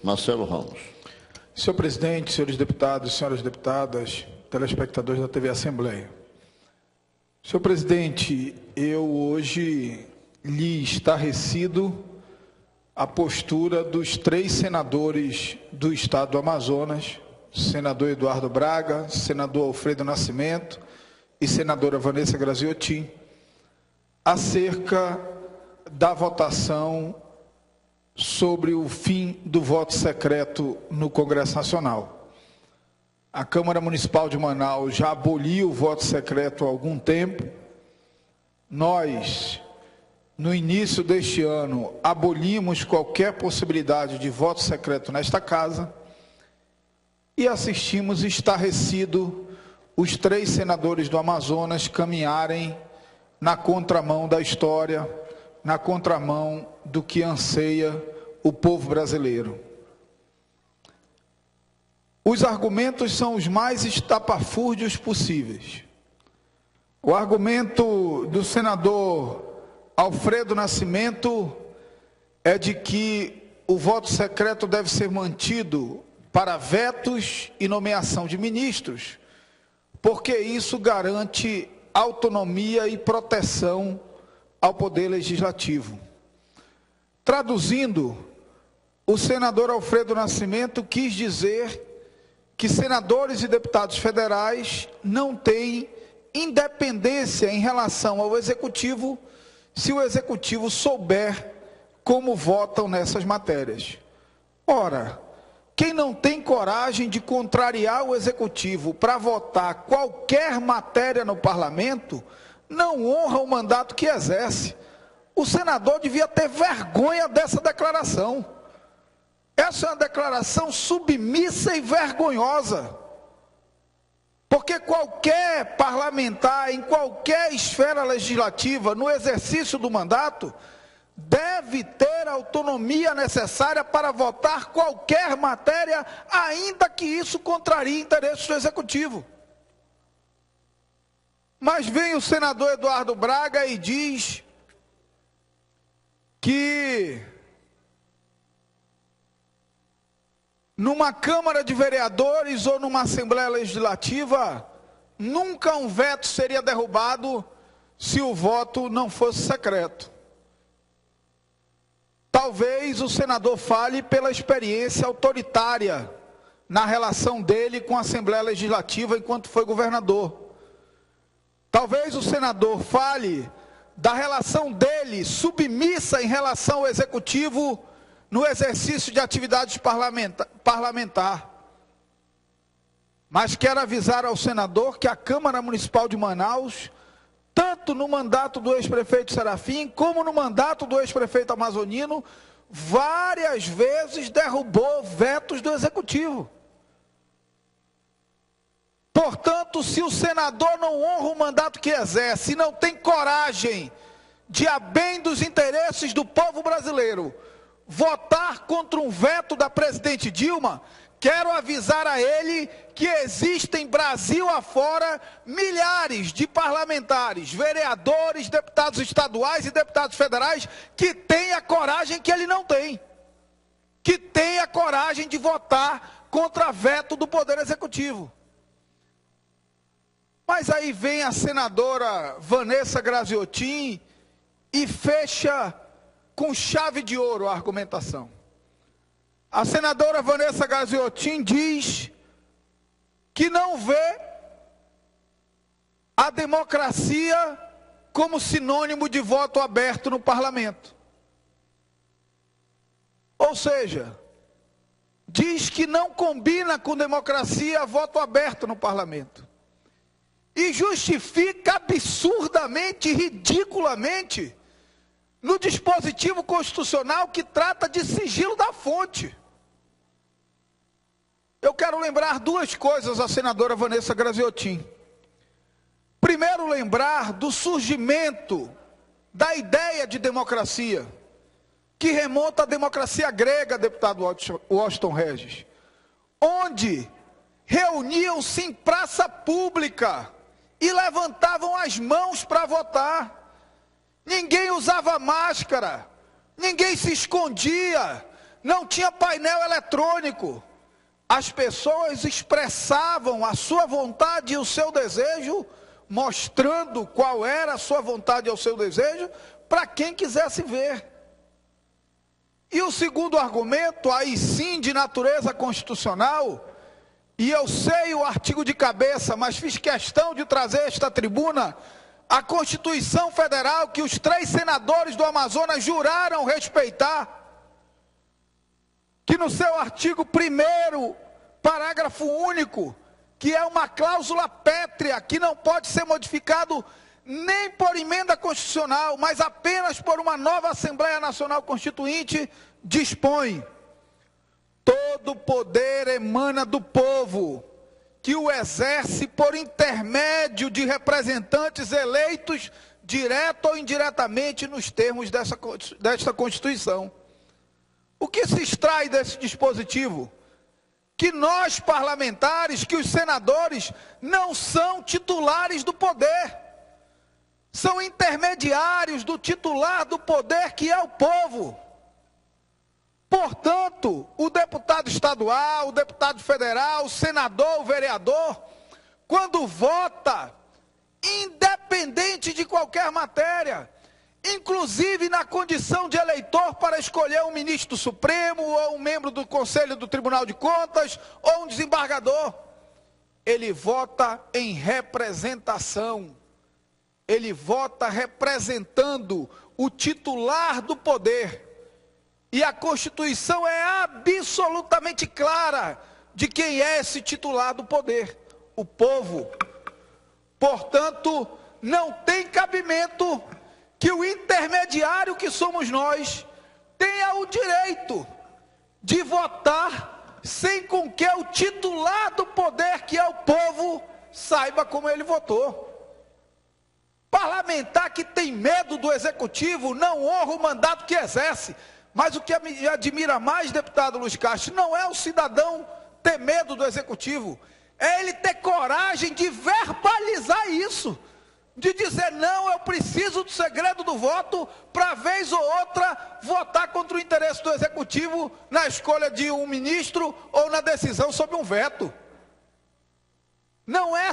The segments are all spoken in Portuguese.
Marcelo Ramos. Senhor presidente, senhores deputados, senhoras deputadas, telespectadores da TV Assembleia. Senhor presidente, eu hoje lhe estarrecido a postura dos 3 senadores do estado do Amazonas, senador Eduardo Braga, senador Alfredo Nascimento e senadora Vanessa Graziotin, acerca da votação sobre o fim do voto secreto no Congresso Nacional. A Câmara Municipal de Manaus já aboliu o voto secreto há algum tempo. Nós, no início deste ano, abolimos qualquer possibilidade de voto secreto nesta casa e assistimos estarrecido os 3 senadores do Amazonas caminharem na contramão da história, na contramão do que anseia o povo brasileiro. Os argumentos são os mais estapafúrdios possíveis. O argumento do senador Alfredo Nascimento é de que o voto secreto deve ser mantido para vetos e nomeação de ministros, porque isso garante autonomia e proteção ao Poder Legislativo. Traduzindo, o senador Alfredo Nascimento quis dizer que senadores e deputados federais não têm independência em relação ao Executivo se o Executivo souber como votam nessas matérias. Ora, quem não tem coragem de contrariar o Executivo para votar qualquer matéria no Parlamento, não honra o mandato que exerce. O senador devia ter vergonha dessa declaração. Essa é uma declaração submissa e vergonhosa. Porque qualquer parlamentar, em qualquer esfera legislativa, no exercício do mandato, deve ter a autonomia necessária para votar qualquer matéria, ainda que isso contrarie interesses do Executivo. Mas vem o senador Eduardo Braga e diz que numa Câmara de Vereadores ou numa Assembleia Legislativa, nunca um veto seria derrubado se o voto não fosse secreto. Talvez o senador fale pela experiência autoritária na relação dele com a Assembleia Legislativa enquanto foi governador. Talvez o senador fale da relação dele submissa em relação ao Executivo no exercício de atividades parlamentar. Mas quero avisar ao senador que a Câmara Municipal de Manaus, tanto no mandato do ex-prefeito Serafim, como no mandato do ex-prefeito Amazonino, várias vezes derrubou vetos do Executivo. Portanto, se o senador não honra o mandato que exerce, e não tem coragem de, a bem dos interesses do povo brasileiro, votar contra um veto da presidente Dilma, quero avisar a ele que existem Brasil afora milhares de parlamentares, vereadores, deputados estaduais e deputados federais que têm a coragem que ele não tem. Que têm a coragem de votar contra veto do Poder Executivo. Mas aí vem a senadora Vanessa Graziotin e fecha com chave de ouro a argumentação. A senadora Vanessa Graziotin diz que não vê a democracia como sinônimo de voto aberto no parlamento. Ou seja, diz que não combina com democracia voto aberto no parlamento. E justifica absurdamente, ridiculamente, no dispositivo constitucional que trata de sigilo da fonte. Eu quero lembrar 2 coisas à senadora Vanessa Graziotin. Primeiro, lembrar do surgimento da ideia de democracia, que remonta à democracia grega, deputado Washington Regis, onde reuniam-se em praça pública e levantavam as mãos para votar. Ninguém usava máscara, ninguém se escondia, não tinha painel eletrônico. As pessoas expressavam a sua vontade e o seu desejo, mostrando qual era a sua vontade e o seu desejo, para quem quisesse ver. E o segundo argumento, aí sim de natureza constitucional, e eu sei o artigo de cabeça, mas fiz questão de trazer a esta tribuna, a Constituição Federal, que os 3 senadores do Amazonas juraram respeitar, que no seu artigo 1º, parágrafo único, que é uma cláusula pétrea, que não pode ser modificado nem por emenda constitucional, mas apenas por uma nova Assembleia Nacional Constituinte, dispõe: todo poder emana do povo, que o exerce por intermédio de representantes eleitos, direto ou indiretamente, nos termos desta Constituição. O que se extrai desse dispositivo? Que nós, parlamentares, que os senadores, não são titulares do poder. São intermediários do titular do poder, que é o povo. Portanto, o deputado estadual, o deputado federal, o senador, o vereador, quando vota, independente de qualquer matéria, inclusive na condição de eleitor para escolher um ministro do Supremo, ou um membro do Conselho do Tribunal de Contas, ou um desembargador, ele vota em representação. Ele vota representando o titular do poder. E a Constituição é absolutamente clara de quem é esse titular do poder: o povo. Portanto, não tem cabimento que o intermediário que somos nós tenha o direito de votar sem com que o titular do poder, que é o povo, saiba como ele votou. Parlamentar que tem medo do executivo não honra o mandato que exerce. Mas o que me admira mais, deputado Luiz Castro, não é o cidadão ter medo do executivo, é ele ter coragem de verbalizar isso, de dizer: não, eu preciso do segredo do voto para vez ou outra votar contra o interesse do executivo na escolha de um ministro ou na decisão sobre um veto. Não é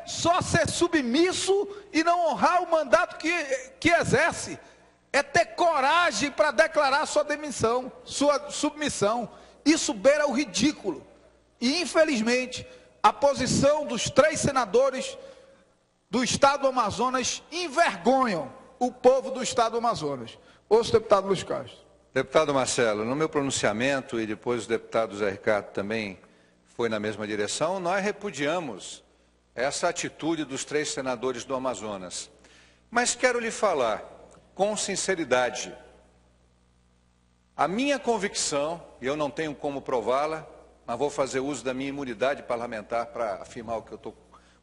só ser submisso e não honrar o mandato que exerce. É ter coragem para declarar sua demissão, sua submissão. Isso beira o ridículo. E, infelizmente, a posição dos 3 senadores do Estado do Amazonas envergonham o povo do Estado do Amazonas. Ouço o deputado Luiz Castro. Deputado Marcelo, no meu pronunciamento, e depois o deputado Zé Ricardo também foi na mesma direção, nós repudiamos essa atitude dos 3 senadores do Amazonas. Mas quero lhe falar com sinceridade: a minha convicção, e eu não tenho como prová-la, mas vou fazer uso da minha imunidade parlamentar para afirmar o que eu estou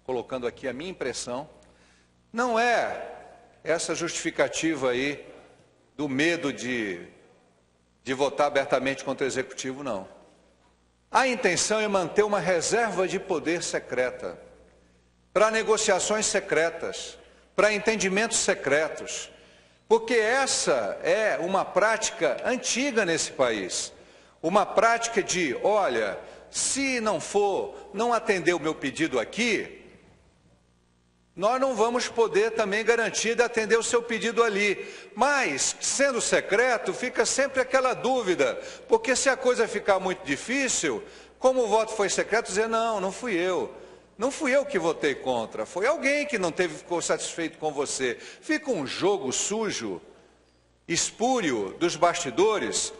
colocando aqui, a minha impressão, não é essa justificativa aí do medo de votar abertamente contra o Executivo, não. A intenção é manter uma reserva de poder secreta, para negociações secretas, para entendimentos secretos, porque essa é uma prática antiga nesse país, uma prática de: olha, se não atender o meu pedido aqui, nós não vamos poder também garantir de atender o seu pedido ali. Mas, sendo secreto, fica sempre aquela dúvida, porque se a coisa ficar muito difícil, como o voto foi secreto, dizer: não fui eu. Não fui eu que votei contra, foi alguém que não ficou satisfeito com você. Fica um jogo sujo, espúrio dos bastidores,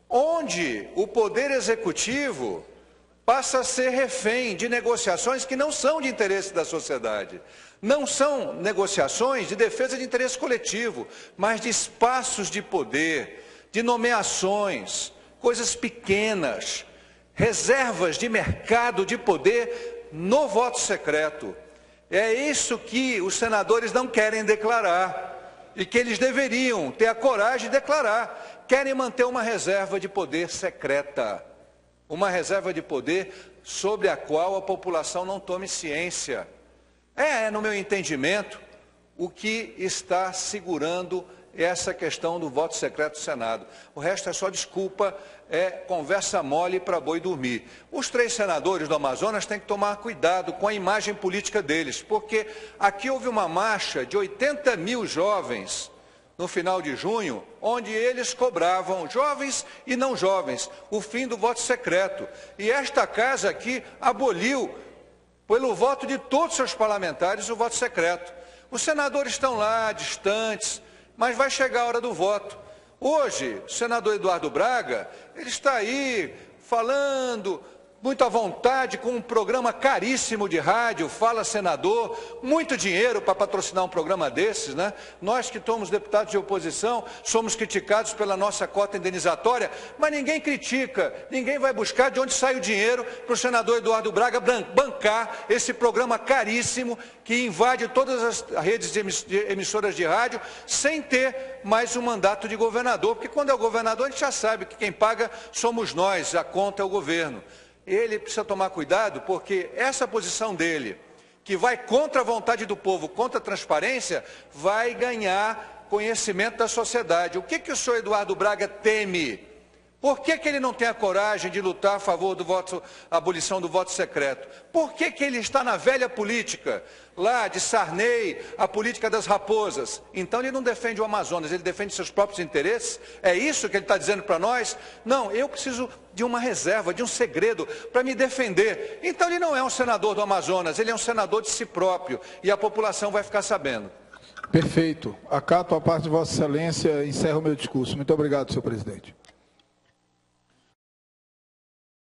onde o poder executivo passa a ser refém de negociações que não são de interesse da sociedade. Não são negociações de defesa de interesse coletivo, mas de espaços de poder, de nomeações, coisas pequenas, reservas de mercado de poder no voto secreto. É isso que os senadores não querem declarar e que eles deveriam ter a coragem de declarar. Querem manter uma reserva de poder secreta, uma reserva de poder sobre a qual a população não tome ciência. No meu entendimento, o que está segurando essa questão do voto secreto do Senado. O resto é só desculpa, é conversa mole para boi dormir. Os 3 senadores do Amazonas têm que tomar cuidado com a imagem política deles, porque aqui houve uma marcha de 80 mil jovens no final de junho, onde eles cobravam, jovens e não jovens, o fim do voto secreto. E esta casa aqui aboliu, pelo voto de todos os seus parlamentares, o voto secreto. Os senadores estão lá, distantes, mas vai chegar a hora do voto. Hoje, o senador Eduardo Braga, ele está aí falando muito à vontade, com um programa caríssimo de rádio, Fala Senador, muito dinheiro para patrocinar um programa desses, né? Nós que somos deputados de oposição, somos criticados pela nossa cota indenizatória, mas ninguém critica, ninguém vai buscar de onde sai o dinheiro para o senador Eduardo Braga bancar esse programa caríssimo que invade todas as redes de emissoras de rádio, sem ter mais um mandato de governador, porque quando é o governador a gente já sabe que quem paga somos nós, a conta é o governo. Ele precisa tomar cuidado, porque essa posição dele, que vai contra a vontade do povo, contra a transparência, vai ganhar conhecimento da sociedade. O que o senhor Eduardo Braga teme? Por que ele não tem a coragem de lutar a favor do voto, abolição do voto secreto? Por que ele está na velha política, lá de Sarney, a política das raposas? Então ele não defende o Amazonas, ele defende seus próprios interesses? É isso que ele está dizendo para nós? Não, eu preciso de uma reserva, de um segredo para me defender. Então ele não é um senador do Amazonas, ele é um senador de si próprio e a população vai ficar sabendo. Perfeito. Acato a parte de Vossa Excelência, encerro o meu discurso. Muito obrigado, senhor presidente.